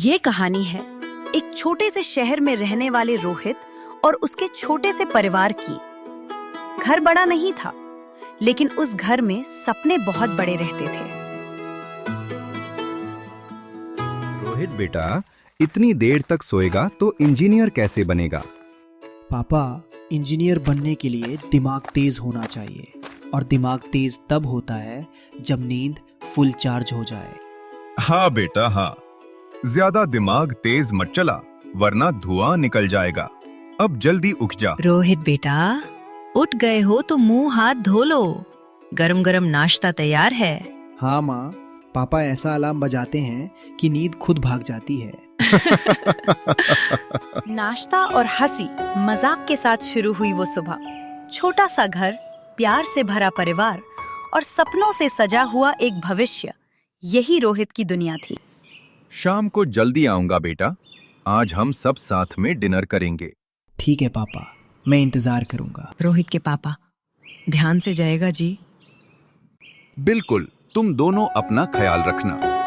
ये कहानी है एक छोटे से शहर में रहने वाले रोहित और उसके छोटे से परिवार की। घर बड़ा नहीं था, लेकिन उस घर में सपने बहुत बड़े रहते थे। रोहित बेटा, इतनी देर तक सोएगा तो इंजीनियर कैसे बनेगा? पापा, इंजीनियर बनने के लिए दिमाग तेज होना चाहिए और दिमाग तेज तब होता है जब नींद फुल चार्ज हो जाए। हाँ बेटा हाँ, ज्यादा दिमाग तेज मत चला वरना धुआं निकल जाएगा। अब जल्दी उठ जा। रोहित बेटा, उठ गए हो तो मुंह हाथ धो लो, गरम गरम नाश्ता तैयार है। हाँ माँ, पापा ऐसा अलार्म बजाते हैं कि नींद खुद भाग जाती है। नाश्ता और हंसी मजाक के साथ शुरू हुई वो सुबह। छोटा सा घर, प्यार से भरा परिवार और सपनों से सजा हुआ एक भविष्य, यही रोहित की दुनिया थी। शाम को जल्दी आऊंगा बेटा, आज हम सब साथ में डिनर करेंगे। ठीक है पापा, मैं इंतजार करूंगा। रोहित के पापा, ध्यान से जाएगा जी। बिल्कुल, तुम दोनों अपना ख्याल रखना।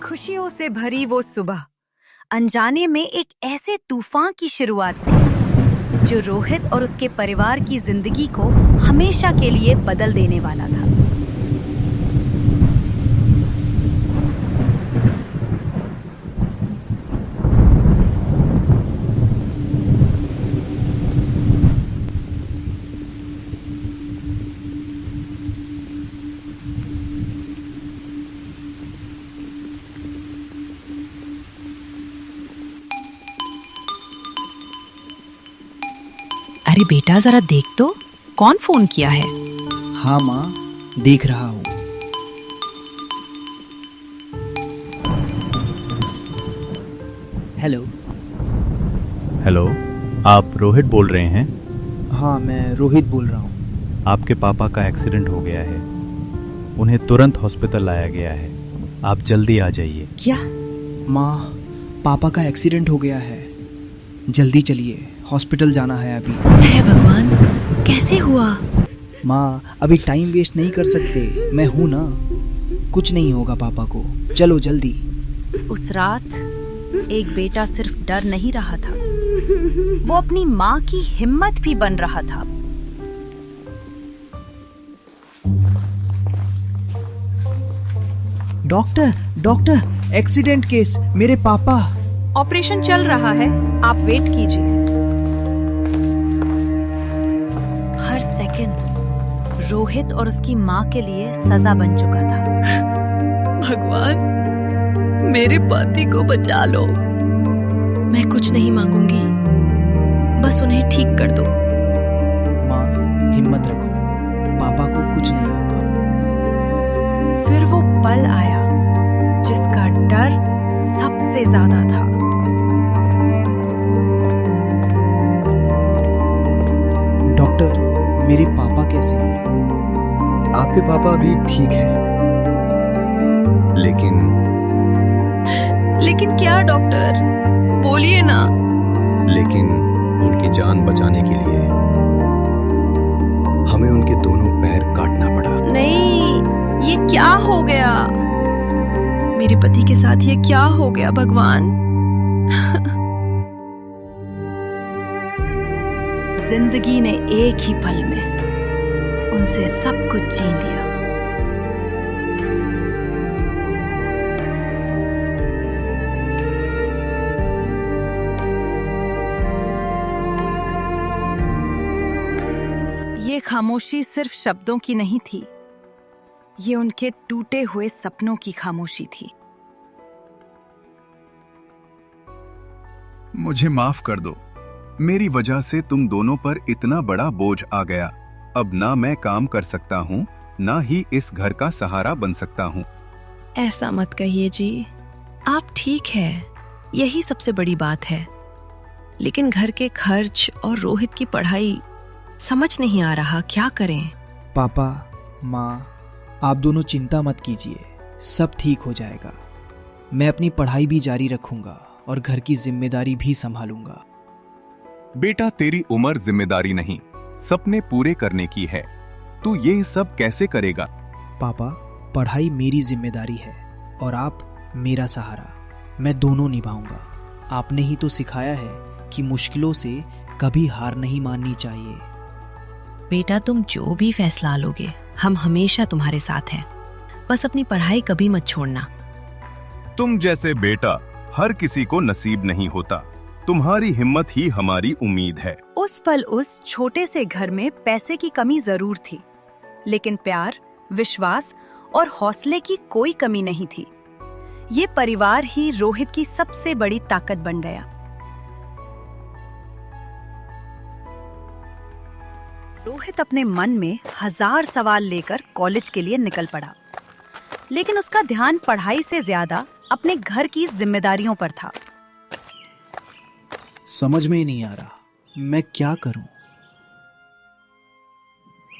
खुशियों से भरी वो सुबह अनजाने में एक ऐसे तूफान की शुरुआत थी जो रोहित और उसके परिवार की जिंदगी को हमेशा के लिए बदल देने वाला था। अरे बेटा, जरा देख तो, कौन फोन किया है? हाँ माँ, देख रहा हूँ। हेलो। हेलो, आप रोहित बोल रहे हैं? हाँ, मैं रोहित बोल रहा हूँ। आपके पापा का एक्सीडेंट हो गया है, उन्हें तुरंत हॉस्पिटल लाया गया है, आप जल्दी आ जाइए। क्या? माँ, पापा का एक्सीडेंट हो गया है, जल्दी चलिए, हॉस्पिटल जाना है अभी। हे भगवान, कैसे हुआ? माँ, अभी टाइम वेस्ट नहीं कर सकते, मैं हूँ ना, कुछ नहीं होगा पापा को, चलो जल्दी। उस रात एक बेटा सिर्फ डर नहीं रहा था, वो अपनी माँ की हिम्मत भी बन रहा था। डॉक्टर, डॉक्टर, एक्सीडेंट केस, मेरे पापा। ऑपरेशन चल रहा है, आप वेट कीजिए। हर सेकंड रोहित और उसकी माँ के लिए सजा बन चुका था। भगवान, मेरे पति को बचा लो। मैं कुछ नहीं मांगूंगी, बस उन्हें ठीक कर दो। माँ, हिम्मत रखो, पापा को कुछ नहीं होगा। फिर वो पल आया जिसका डर सबसे ज्यादा था। डॉक्टर, मेरे पापा कैसे हैं? आपके पापा भी ठीक हैं, लेकिन क्या डॉक्टर, बोलिए ना। लेकिन उनकी जान बचाने के लिए हमें उनके दोनों पैर काटना पड़ा। नहीं, ये क्या हो गया? मेरे पति के साथ ये क्या हो गया भगवान? जिंदगी ने एक ही पल में उनसे सब कुछ छीन लिया। ये खामोशी सिर्फ शब्दों की नहीं थी, ये उनके टूटे हुए सपनों की खामोशी थी। मुझे माफ कर दो, मेरी वजह से तुम दोनों पर इतना बड़ा बोझ आ गया। अब ना मैं काम कर सकता हूँ, ना ही इस घर का सहारा बन सकता हूँ। ऐसा मत कहिए जी, आप ठीक है, यही सबसे बड़ी बात है। लेकिन घर के खर्च और रोहित की पढ़ाई, समझ नहीं आ रहा क्या करें। पापा, माँ, आप दोनों चिंता मत कीजिए, सब ठीक हो जाएगा। मैं अपनी पढ़ाई भी जारी रखूंगा और घर की जिम्मेदारी भी संभालूंगा। बेटा, तेरी उम्र जिम्मेदारी नहीं, सपने पूरे करने की है। तू ये सब कैसे करेगा? पापा, पढ़ाई मेरी जिम्मेदारी है और आप मेरा सहारा। मैं दोनों निभाऊंगा। आपने ही तो सिखाया है कि मुश्किलों से कभी हार नहीं माननी चाहिए। बेटा, तुम जो भी फैसला लोगे हम हमेशा तुम्हारे साथ हैं। बस अपनी पढ़ाई कभी मत छोड़ना। तुम जैसे बेटा हर किसी को नसीब नहीं होता। तुम्हारी हिम्मत ही हमारी उम्मीद है। उस पल उस छोटे से घर में पैसे की कमी जरूर थी, लेकिन प्यार, विश्वास और हौसले की कोई कमी नहीं थी। ये परिवार ही रोहित की सबसे बड़ी ताकत बन गया। रोहित अपने मन में 1000 सवाल लेकर कॉलेज के लिए निकल पड़ा, लेकिन उसका ध्यान पढ़ाई से ज्यादा अपने घर की जिम्मेदारियों पर था। समझ में ही नहीं आ रहा मैं क्या करूं।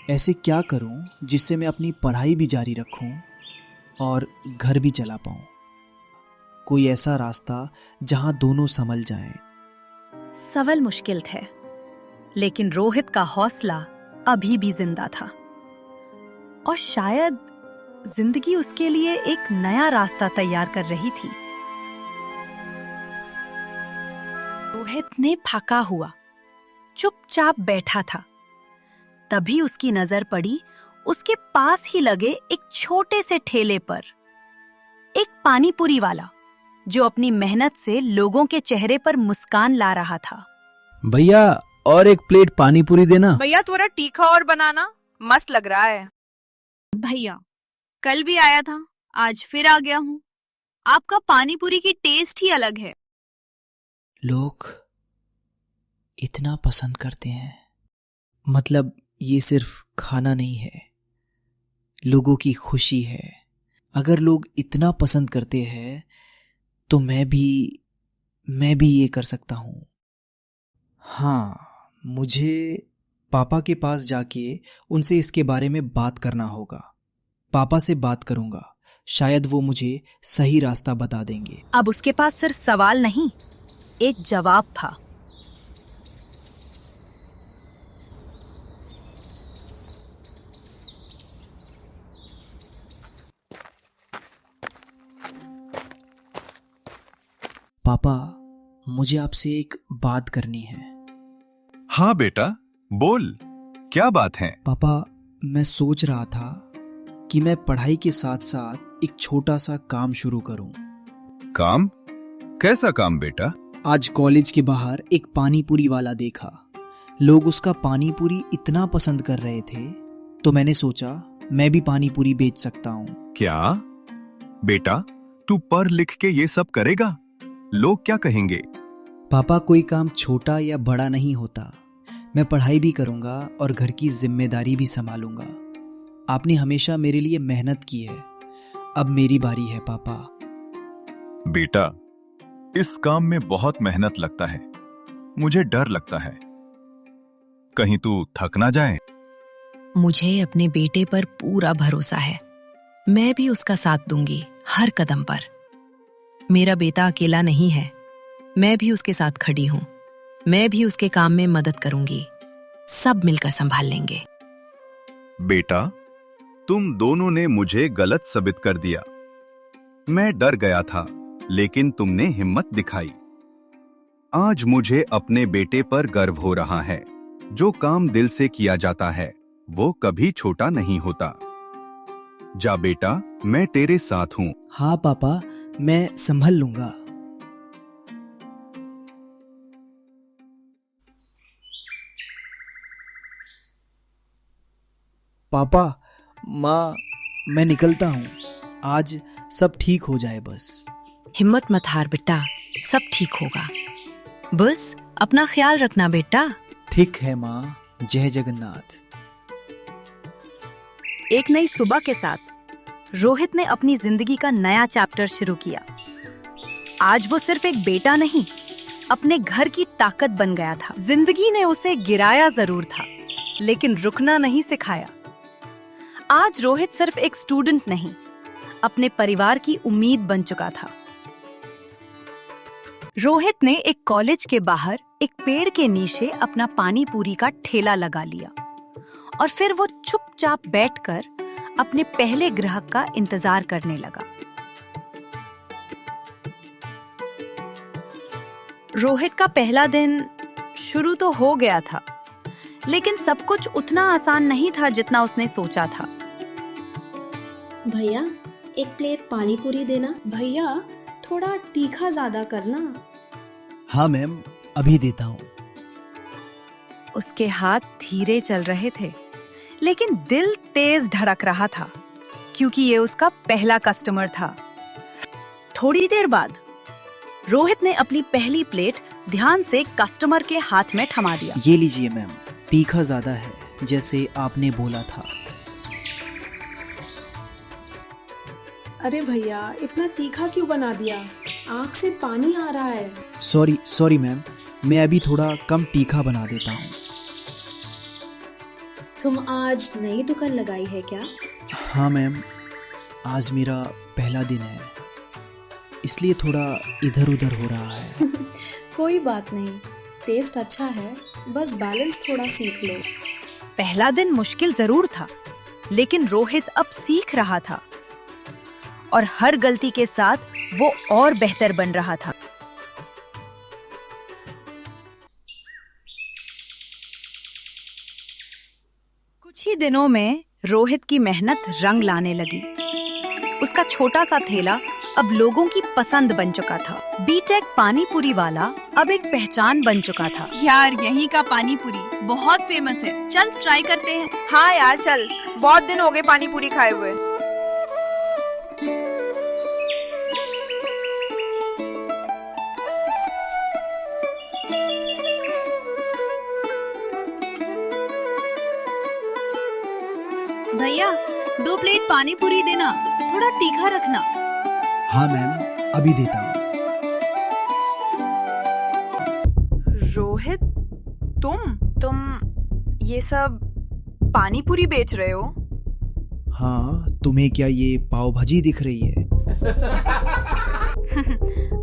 ऐसे क्या करूं जिससे मैं अपनी पढ़ाई भी जारी रखूं और घर भी चला पाऊं। कोई ऐसा रास्ता जहां दोनों संभल जाएं। सवाल मुश्किल थे, लेकिन रोहित का हौसला अभी भी जिंदा था और शायद जिंदगी उसके लिए एक नया रास्ता तैयार कर रही थी। रोहित ने फाका हुआ चुपचाप बैठा था। तभी उसकी नजर पड़ी उसके पास ही लगे एक छोटे से ठेले पर, एक पानीपुरी वाला जो अपनी मेहनत से लोगों के चेहरे पर मुस्कान ला रहा था। भैया, और एक प्लेट पानी पूरी देना। भैया, थोड़ा तीखा और बनाना, मस्त लग रहा है। भैया, कल भी आया था, आज फिर आ गया हूँ। आपका पानी पूरी की टेस्ट ही अलग है। लोग इतना पसंद करते हैं, मतलब ये सिर्फ खाना नहीं है, लोगों की खुशी है। अगर लोग इतना पसंद करते हैं तो मैं भी ये कर सकता हूँ। हाँ, मुझे पापा के पास जाके उनसे इसके बारे में बात करना होगा। पापा से बात करूंगा, शायद वो मुझे सही रास्ता बता देंगे। अब उसके पास सिर्फ सवाल नहीं, एक जवाब था। पापा, मुझे आपसे एक बात करनी है। हाँ बेटा, बोल, क्या बात है? पापा, मैं सोच रहा था कि मैं पढ़ाई के साथ साथ एक छोटा सा काम शुरू करूं। काम? कैसा काम बेटा? आज कॉलेज के बाहर एक पानीपुरी वाला देखा। लोग उसका पानीपुरी इतना पसंद कर रहे थे, तो मैंने सोचा मैं भी पानीपुरी बेच सकता हूँ। क्या बेटा, तू पढ़ लिख के ये सब करेगा? लोग क्या कहेंगे? पापा, कोई काम छोटा या बड़ा नहीं होता। मैं पढ़ाई भी करूंगा और घर की जिम्मेदारी भी संभालूंगा। आपने हमेशा मेरे लिए मेहनत की है, अब मेरी बारी है पापा। बेटा, इस काम में बहुत मेहनत लगता है। मुझे डर लगता है कहीं तू थक ना जाए। मुझे अपने बेटे पर पूरा भरोसा है। मैं भी उसका साथ दूंगी हर कदम पर। मेरा बेटा अकेला नहीं है, मैं भी उसके साथ खड़ी हूँ। मैं भी उसके काम में मदद करूंगी। सब मिलकर संभाल लेंगे। बेटा, तुम दोनों ने मुझे गलत साबित कर दिया। मैं डर गया था, लेकिन तुमने हिम्मत दिखाई। आज मुझे अपने बेटे पर गर्व हो रहा है। जो काम दिल से किया जाता है वो कभी छोटा नहीं होता। जा बेटा, मैं तेरे साथ हूँ। हाँ पापा, मैं संभल लूंगा। पापा, माँ, मैं निकलता हूँ। आज सब ठीक हो जाए बस। हिम्मत मत हार बेटा, सब ठीक होगा। बस अपना ख्याल रखना बेटा। ठीक है माँ, जय जगन्नाथ। एक नई सुबह के साथ रोहित ने अपनी जिंदगी का नया चैप्टर शुरू किया। आज वो सिर्फ एक बेटा नहीं, अपने घर की ताकत बन गया था। जिंदगी ने उसे गिराया जरूर था, लेकिन रुकना नहीं सिखाया। आज रोहित सिर्फ एक स्टूडेंट नहीं, अपने परिवार की उम्मीद बन चुका था। रोहित ने एक कॉलेज के बाहर एक पेड़ के नीचे अपना पानी पूरी का ठेला लगा लिया और फिर वो चुपचाप बैठकर अपने पहले ग्राहक का इंतजार करने लगा। रोहित का पहला दिन शुरू तो हो गया था, लेकिन सब कुछ उतना आसान नहीं था जितना उसने सोचा था। भैया एक प्लेट पानी पूरी देना। भैया थोड़ा तीखा ज्यादा करना। हाँ मैम, अभी देता हूँ। उसके हाथ धीरे चल रहे थे, लेकिन दिल तेज धड़क रहा था, क्योंकि ये उसका पहला कस्टमर था। थोड़ी देर बाद रोहित ने अपनी पहली प्लेट ध्यान से कस्टमर के हाथ में थमा दिया। ये लीजिए मैम, तीखा ज्यादा है, जैसे आपने बोला था। अरे भैया इतना तीखा क्यों बना दिया? आँख से पानी आ रहा है। सॉरी मैम, मैं अभी थोड़ा कम तीखा बना देता हूँ। तुम आज नई दुकान लगाई है क्या? हाँ मैम, आज मेरा पहला दिन है, इसलिए थोड़ा इधर उधर हो रहा है। कोई बात नहीं, टेस्ट अच्छा है, बस बैलेंस थोड़ा सीख लो। पहला दिन मुश्किल जरूर था, लेकिन रोहित अब सीख रहा था और हर गलती के साथ वो और बेहतर बन रहा था। कुछ ही दिनों में रोहित की मेहनत रंग लाने लगी। उसका छोटा सा ठेला अब लोगों की पसंद बन चुका था। बीटेक पानी पूरी वाला अब एक पहचान बन चुका था। यार यहीं का पानी पूरी बहुत फेमस है, चल ट्राई करते हैं। हाँ यार चल, बहुत दिन हो गए पानी पूरी खाए हुए। भैया 2 प्लेट पानी पूरी देना, थोड़ा तीखा रखना। हाँ मैम, अभी देता हूँ। रोहित, तुम ये सब पानी पूरी बेच रहे हो? हाँ, तुम्हें क्या ये पाव भाजी दिख रही है?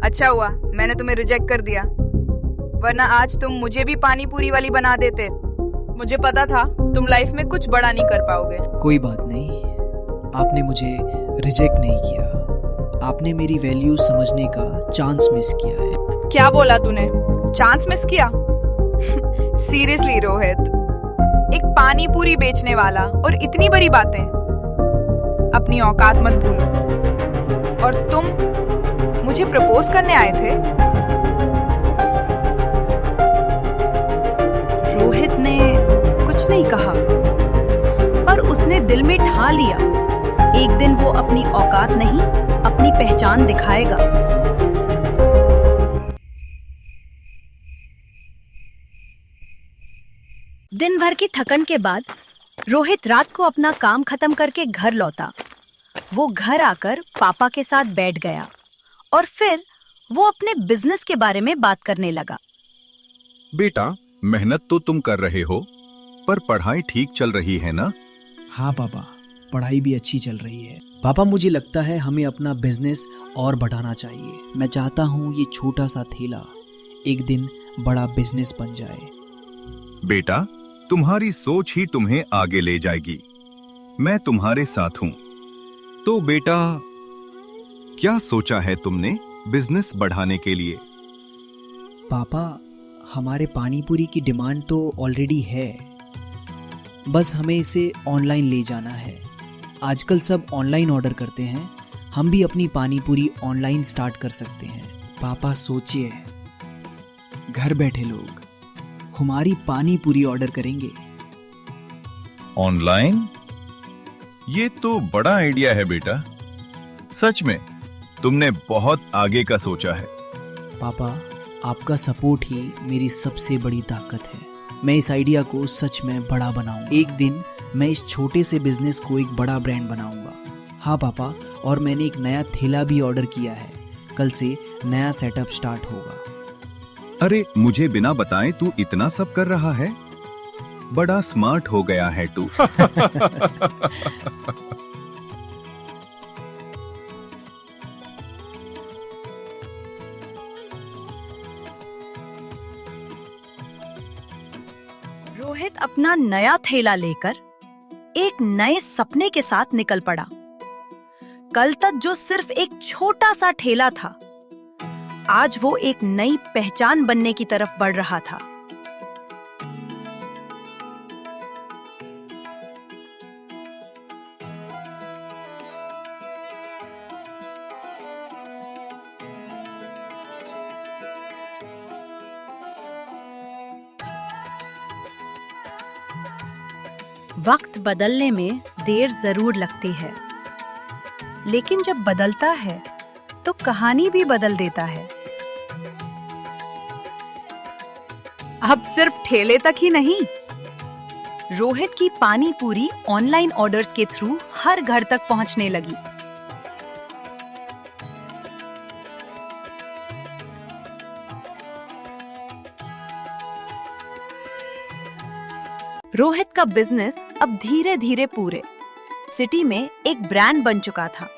अच्छा हुआ मैंने तुम्हें रिजेक्ट कर दिया, वरना आज तुम मुझे भी पानी पूरी वाली बना देते। मुझे पता था तुम लाइफ में कुछ बड़ा नहीं कर पाओगे। कोई बात नहीं, आपने मुझे रिजेक्ट नहीं किया, आपने मेरी वैल्यू समझने का चांस मिस किया है। क्या बोला तूने? चांस मिस किया? सीरियसली रोहित, एक पानी पूरी बेचने वाला और इतनी बड़ी बातें, अपनी औकात मत भूलो। और तुम मुझे प्रपोज करने आए थे? रोहित ने कुछ नहीं कहा, पर उसने दिल में ठा लिया, एक दिन वो अपनी औकात नहीं, अपनी पहचान दिखाएगा। दिन भर की थकन के बाद रोहित रात को अपना काम खत्म करके घर लौटा। वो घर आकर पापा के साथ बैठ गया और फिर वो अपने बिजनेस के बारे में बात करने लगा। बेटा, मेहनत तो तुम कर रहे हो, पर पढ़ाई ठीक चल रही है ना? हाँ पापा, पढ़ाई भी अच्छी चल रही है। पापा, मुझे लगता है हमें अपना बिजनेस और बढ़ाना चाहिए। मैं चाहता हूँ ये छोटा सा ठेला एक दिन बड़ा बिजनेस बन जाए। बेटा, तुम्हारी सोच ही तुम्हें आगे ले जाएगी। मैं तुम्हारे साथ हूँ। तो बेटा, क्या सोचा है तुमने बिजनेस बढ़ाने के लिए? पापा, हमारे पानी पूरी की डिमांड तो ऑलरेडी है, बस हमें इसे ऑनलाइन ले जाना है। आजकल सब ऑनलाइन ऑर्डर करते हैं, हम भी अपनी पानी पूरी ऑनलाइन स्टार्ट कर सकते हैं। पापा सोचिए, घर बैठे लोग हमारी पानी पूरी ऑर्डर करेंगे। ऑनलाइन? ये तो बड़ा आइडिया है बेटा। सच में तुमने बहुत आगे का सोचा है। पापा, आपका सपोर्ट ही मेरी सबसे बड़ी ताकत है। मैं इस आइडिया को सच में बड़ा बनाऊंगा। एक दिन मैं इस छोटे से बिजनेस को एक बड़ा ब्रांड बनाऊंगा। हाँ पापा, और मैंने एक नया ठेला भी ऑर्डर किया है। कल से नया सेटअप स्टार्ट होगा। अरे, मुझे बिना बताए तू इतना सब कर रहा है? बड़ा स्मार्ट हो गया है तू। रोहित अपना नया थैला लेकर एक नए सपने के साथ निकल पड़ा। कल तक जो सिर्फ एक छोटा सा ठेला था, आज वो एक नई पहचान बनने की तरफ बढ़ रहा था। वक्त बदलने में देर जरूर लगती है, लेकिन जब बदलता है तो कहानी भी बदल देता है। अब सिर्फ ठेले तक ही नहीं, रोहित की पानी पूरी ऑनलाइन ऑर्डर्स के थ्रू हर घर तक पहुंचने लगी। रोहित का बिजनेस अब धीरे धीरे पूरे सिटी में एक ब्रांड बन चुका था।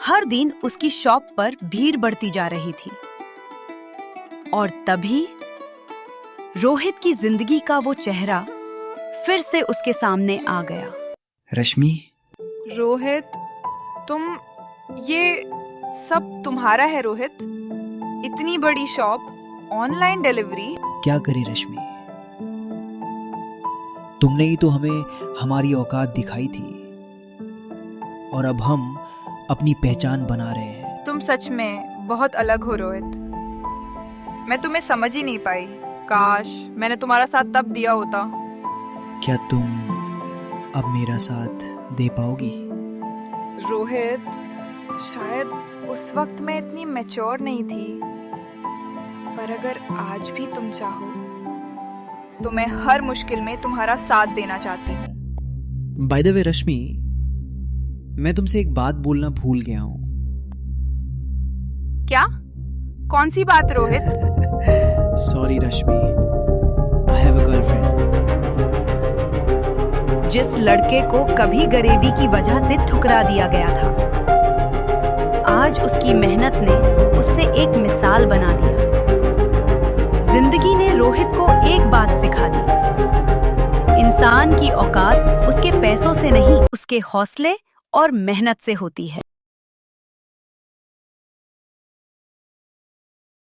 हर दिन उसकी शॉप पर भीड़ बढ़ती जा रही थी। और तभी रोहित की जिंदगी का वो चेहरा फिर से उसके सामने आ गया। रश्मि, रोहित, तुम, ये सब तुम्हारा है रोहित? इतनी बड़ी शॉप, ऑनलाइन डिलीवरी। क्या करें रश्मि, तुमने ही तो हमें हमारी औकात दिखाई थी और अब हम अपनी पहचान बना रहे हैं। तुम सच में बहुत अलग हो रोहित। मैं तुम्हें समझ ही नहीं पाई। काश मैंने तुम्हारा साथ तब दिया होता। क्या तुम अब मेरा साथ दे पाओगी? रोहित, शायद उस वक्त मैं इतनी मैच्योर नहीं थी, पर अगर आज भी तुम चाहो तो मैं हर मुश्किल में तुम्हारा साथ देना चाहती हूँ। बाय द वे रश्मि, मैं तुमसे एक बात बोलना भूल गया हूँ। क्या? कौन सी बात Rohit? Sorry Rashmi, I have a girlfriend. जिस लड़के को कभी गरीबी की वजह से ठुकरा दिया गया था, आज उसकी मेहनत ने उससे एक मिसाल बना दिया। जिंदगी ने रोहित को एक बात सिखा दी, इंसान की औकात उसके पैसों से नहीं, उसके हौसले और मेहनत से होती है।